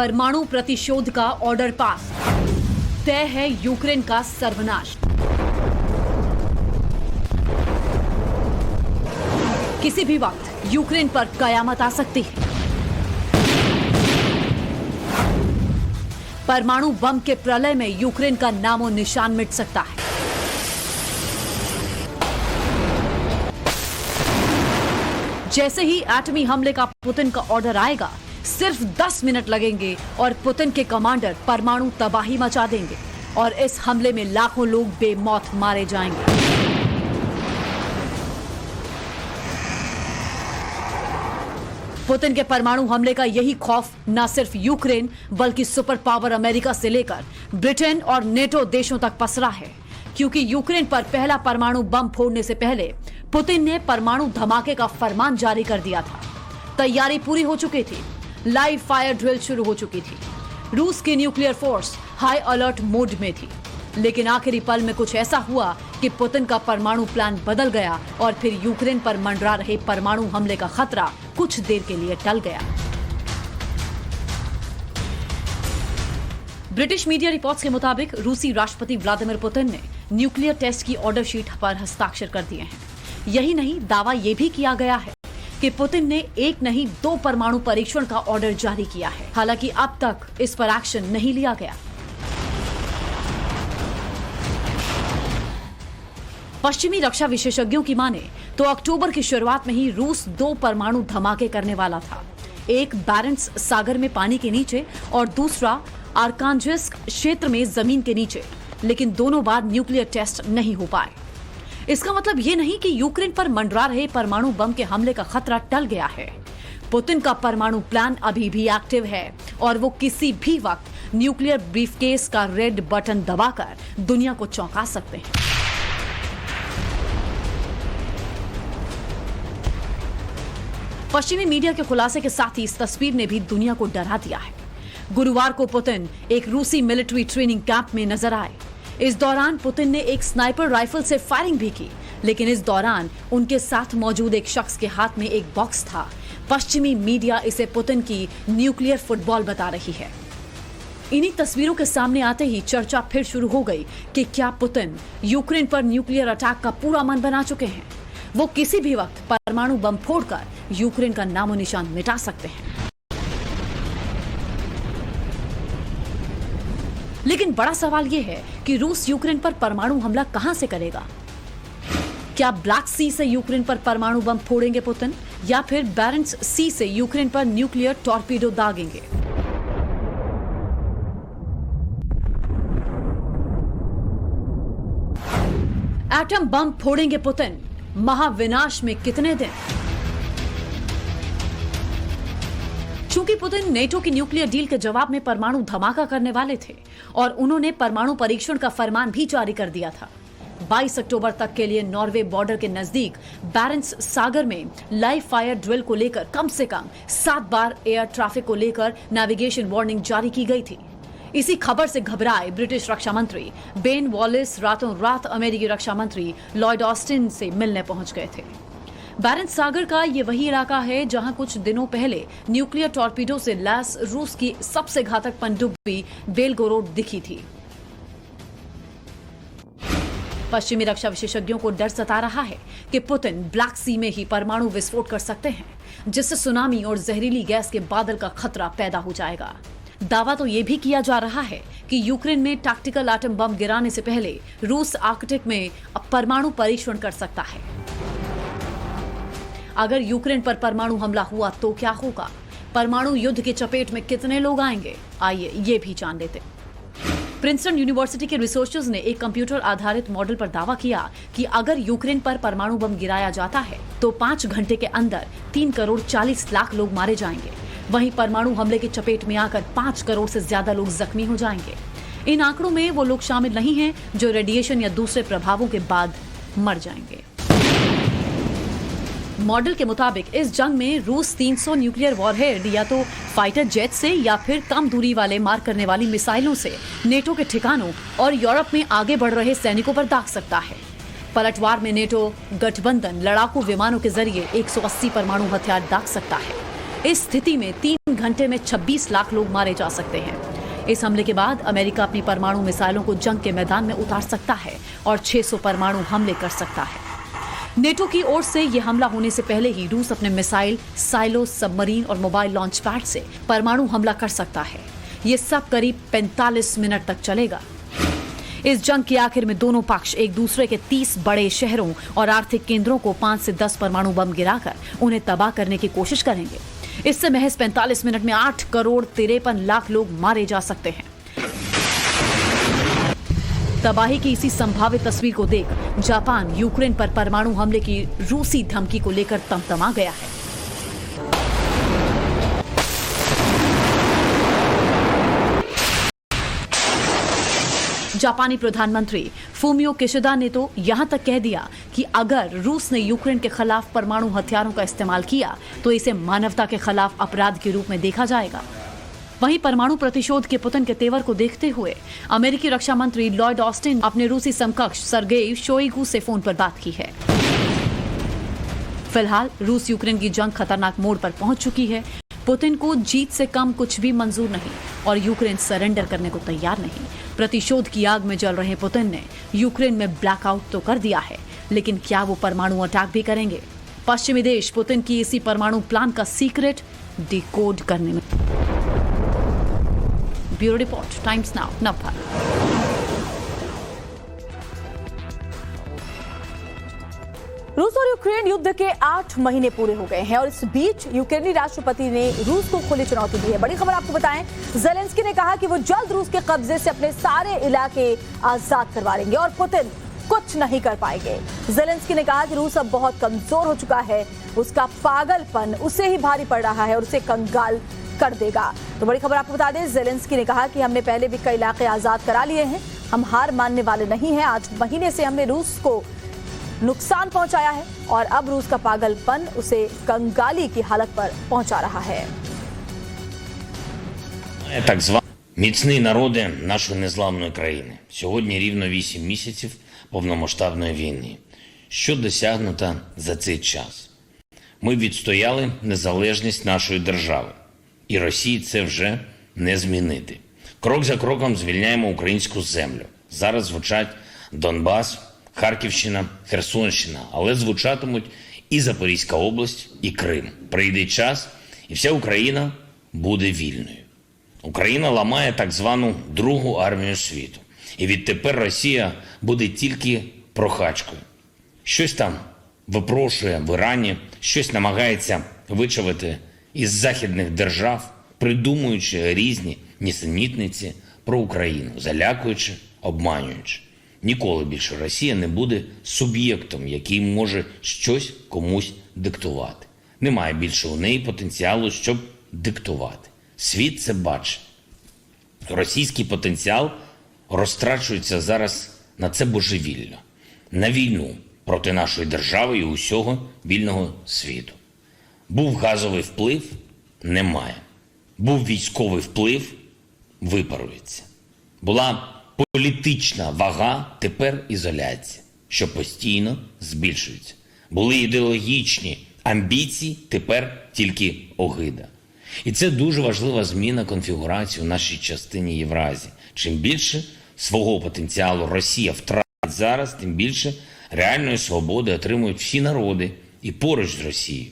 परमाणु प्रतिशोध का ऑर्डर पास, तय है यूक्रेन का सर्वनाश। किसी भी वक्त यूक्रेन पर कयामत आ सकती है। परमाणु बम के प्रलय में यूक्रेन का नामो निशान मिट सकता है। जैसे ही एटमी हमले का पुतिन का ऑर्डर आएगा, सिर्फ 10 मिनट लगेंगे और पुतिन के कमांडर परमाणु तबाही मचा देंगे और इस हमले में लाखों लोग बेमौत मारे जाएंगे। पुतिन के परमाणु हमले का यही खौफ न सिर्फ यूक्रेन बल्कि सुपर पावर अमेरिका से लेकर ब्रिटेन और नेटो देशों तक पसरा है, क्योंकि यूक्रेन पर पहला परमाणु बम फोड़ने से पहले पुतिन ने परमाणु धमाके का फरमान जारी कर दिया था। तैयारी पूरी हो चुकी थी, लाइव फायर ड्रिल शुरू हो चुकी थी, रूस की nuclear force high alert mode में थी। लेकिन आखिरी पल में कुछ ऐसा हुआ कि पुतिन का परमाणु प्लान बदल गया और फिर यूक्रेन पर मंडरा रहे परमाणु हमले का खतरा कुछ देर के लिए टल गया। ब्रिटिश मीडिया रिपोर्ट्स के मुताबिक रूसी राष्ट्रपति व्लादिमीर पुतिन ने न्यूक्लियर टेस्ट की ऑर्डर शीट पर हस्ताक्षर कर दिए हैं। यही नहीं, दावा यह भी किया गया है कि पुतिन ने एक नहीं 2 परमाणु परीक्षण का ऑर्डर जारी किया है। हालांकि अब तक इस पर एक्शन नहीं लिया गया। पश्चिमी रक्षा विशेषज्ञों की माने तो अक्टूबर की शुरुआत में ही रूस 2 परमाणु धमाके करने वाला था, एक बारेंट्स सागर में पानी के नीचे और दूसरा आर्कांजिस्क क्षेत्र में जमीन के नीचे। लेकिन दोनों बार न्यूक्लियर टेस्ट नहीं हो पाए। इसका मतलब ये नहीं कि यूक्रेन पर मंडरा रहे परमाणु बम के हमले का खतरा टल गया है। पुतिन का परमाणु प्लान अभी भी एक्टिव है और वो किसी भी वक्त न्यूक्लियर ब्रीफकेस का रेड बटन दबाकर दुनिया को चौंका सकते हैं। पश्चिमी मीडिया के खुलासे के साथ ही इस तस्वीर ने भी दुनिया को डरा दिया है। गुरुवार को पुतिन एक रूसी मिलिट्री ट्रेनिंग कैंप में नजर आए। इस दौरान पुतिन ने एक स्नाइपर राइफल से फायरिंग भी की, लेकिन इस दौरान उनके साथ मौजूद एक शख्स के हाथ में एक बॉक्स था। पश्चिमी मीडिया इसे पुतिन की न्यूक्लियर फुटबॉल बता रही है। इन्हीं तस्वीरों के सामने आते ही चर्चा फिर शुरू हो गई कि क्या पुतिन यूक्रेन पर न्यूक्लियर अटैक का पूरा मन बना चुके हैं। वो किसी भी वक्त परमाणु बम फोड़कर यूक्रेन का नामो निशान मिटा सकते हैं। लेकिन बड़ा सवाल यह है कि रूस यूक्रेन पर परमाणु हमला कहां से करेगा। क्या ब्लैक सी से यूक्रेन पर परमाणु बम फोड़ेंगे पुतिन, या फिर बारेंट्स सी से यूक्रेन पर न्यूक्लियर टॉर्पीडो दागेंगे। एटम बम फोड़ेंगे पुतिन, महाविनाश में कितने दिन। चूंकि पुतिन नेटो की न्यूक्लियर डील के जवाब में परमाणु धमाका करने वाले थे और उन्होंने परमाणु परीक्षण का फरमान भी जारी कर दिया था। 22 अक्टूबर तक के लिए नॉर्वे बॉर्डर के नजदीक बारेंट्स सागर में लाइव फायर ड्रिल को लेकर कम से कम 7 बार एयर ट्रैफिक को लेकर नेविगेशन वार्निंग जारी की गई थी। इसी खबर से घबराए ब्रिटिश रक्षा मंत्री बेन वॉलिस रातों रात अमेरिकी रक्षा मंत्री लॉयड ऑस्टिन से मिलने पहुंच गए थे। बारेंट्स सागर का ये वही इलाका है जहां कुछ दिनों पहले न्यूक्लियर टॉर्पीडो से लैस रूस की सबसे घातक पनडुब्बी बेलगोरोड दिखी थी। पश्चिमी रक्षा विशेषज्ञों को डर सता रहा है कि पुतिन ब्लैक सी में ही परमाणु विस्फोट कर सकते हैं, जिससे सुनामी और जहरीली गैस के बादल का खतरा पैदा हो जाएगा। दावा तो यह भी किया जा रहा है कि यूक्रेन में टैक्टिकल एटम बम गिराने से पहले रूस आर्कटिक में परमाणु परीक्षण कर सकता है। अगर यूक्रेन पर परमाणु हमला हुआ तो क्या होगा, परमाणु युद्ध की चपेट में कितने लोग आएंगे, आइए ये भी जान लेते। प्रिंसटन यूनिवर्सिटी के रिसर्चर्स ने एक कंप्यूटर आधारित मॉडल पर दावा किया कि अगर यूक्रेन पर परमाणु बम गिराया जाता है तो 5 घंटे के अंदर 3 करोड़ 40 लाख लोग मारे जाएंगे। वहीं परमाणु हमले की चपेट में आकर 5 करोड़ से ज्यादा लोग जख्मी हो जाएंगे। इन आंकड़ों में वो लोग शामिल नहीं हैं जो रेडिएशन या दूसरे प्रभावों के बाद मर जाएंगे। मॉडल के मुताबिक इस जंग में रूस 300 न्यूक्लियर वॉरहेड या तो फाइटर जेट से या फिर कम दूरी वाले मार करने वाली मिसाइलों से नेटो के ठिकानों और यूरोप में आगे बढ़ रहे सैनिकों पर दाग सकता है। पलटवार में नेटो गठबंधन लड़ाकू विमानों के जरिए 180 परमाणु हथियार दाग सकता है। इस स्थिति में 3 घंटे में 26 लाख लोग मारे जा सकते हैं। इस हमले के बाद अमेरिका अपनी परमाणु मिसाइलों को जंग के मैदान में उतार सकता है और 600 परमाणु हमले कर सकता है। नेटो की ओर से यह हमला होने से पहले ही रूस अपने मिसाइल, साइलो, सबमरीन और मोबाइल लॉन्च पैड से परमाणु हमला कर सकता है। ये सब करीब 45 मिनट तक चलेगा। इस जंग के आखिर में दोनों पक्ष एक दूसरे के 30 बड़े शहरों और आर्थिक केंद्रों को 5 से 10 परमाणु बम गिराकर उन्हें तबाह करने की कोशिश करेंगे। इससे महज 45 मिनट में 8 करोड़ 53 लाख लोग मारे जा सकते हैं। तबाही की इसी संभावित तस्वीर को देख जापान यूक्रेन पर परमाणु हमले की रूसी धमकी को लेकर तमतमा गया है। जापानी प्रधानमंत्री फूमियो किशिदा ने तो यहां तक कह दिया कि अगर रूस ने यूक्रेन के खिलाफ परमाणु हथियारों का इस्तेमाल किया तो इसे मानवता के खिलाफ अपराध के रूप में देखा जाएगा। वहीं परमाणु प्रतिशोध के पुतिन के तेवर को देखते हुए अमेरिकी रक्षा मंत्री लॉयड ऑस्टिन अपने रूसी समकक्ष सर्गेई शोइगु से फोन पर बात की है। फिलहाल रूस यूक्रेन की जंग खतरनाक मोड़ पर पहुंच चुकी है। पुतिन को जीत से कम कुछ भी मंजूर नहीं और यूक्रेन सरेंडर करने को तैयार नहीं। प्रतिशोध की आग में जल रहे पुतिन ने यूक्रेन में ब्लैकआउट तो कर दिया है, लेकिन क्या वो परमाणु अटैक भी करेंगे? पश्चिमी देश पुतिन की इसी परमाणु प्लान का सीक्रेट डिकोड करने में। Bureau report, times now, Navbharat. रूस और यूक्रेन युद्ध के 8 महीने पूरे हो गए हैं और इस बीच यूक्रेनी राष्ट्रपति ने रूस को खुली चुनौती दी है। बड़ी खबर आपको बताएं, ज़ेलेंस्की ने कहा कि वो जल्द रूस के कब्जे से अपने सारे इलाके आजाद करवा लेंगे और पुतिन कुछ नहीं कर पाएंगे। ज़ेलेंस्की ने कहा कि रूस अब बहुत कमजोर हो चुका है, उसका पागलपन उसे ही भारी पड़ रहा है और उसे कंगाल कर देगा। तो बड़ी खबर आपको बता दें, ज़ेलेंस्की ने कहा कि हमने पहले भी कई इलाके आजाद करा लिए हैं, हम हार मानने वाले नहीं हैं। 8 महीने से हमने रूस को नुकसान पहुंचाया है और अब रूस का पागलपन उसे कंगाली की हालत पर पहुंचा रहा है। Так звані міцні народи нашої незламної країни. Сьогодні рівно 8 місяців повномасштабної війни. Що досягнуто за цей час? Ми відстояли незалежність нашої держави. І Росії це вже не змінити. Крок за кроком звільняємо українську землю. Зараз звучать Донбас, Харківщина, Херсонщина, але звучатимуть і Запорізька область, і Крим. Прийде час, і вся Україна буде вільною. Україна ламає так звану Другу армію світу. І відтепер Росія буде тільки прохачкою. Щось там випрошує в Ірані, щось намагається вичавити із західних держав, придумуючи різні нісенітниці про Україну, залякуючи, обманюючи. Ніколи більше Росія не буде суб'єктом, який може щось комусь диктувати. Немає більше у неї потенціалу, щоб диктувати. Світ це бачить. Російський потенціал розтрачується зараз на це божевілля. На війну проти нашої держави і усього вільного світу. Був газовий вплив – немає. Був військовий вплив – випарується. Була політична вага, тепер ізоляція, що постійно збільшується. Були ідеологічні амбіції, тепер тільки огида. І це дуже важлива зміна конфігурації у нашій частині Євразії. Чим більше свого потенціалу Росія втратить зараз, тим більше реальної свободи отримують всі народи і поруч з Росією.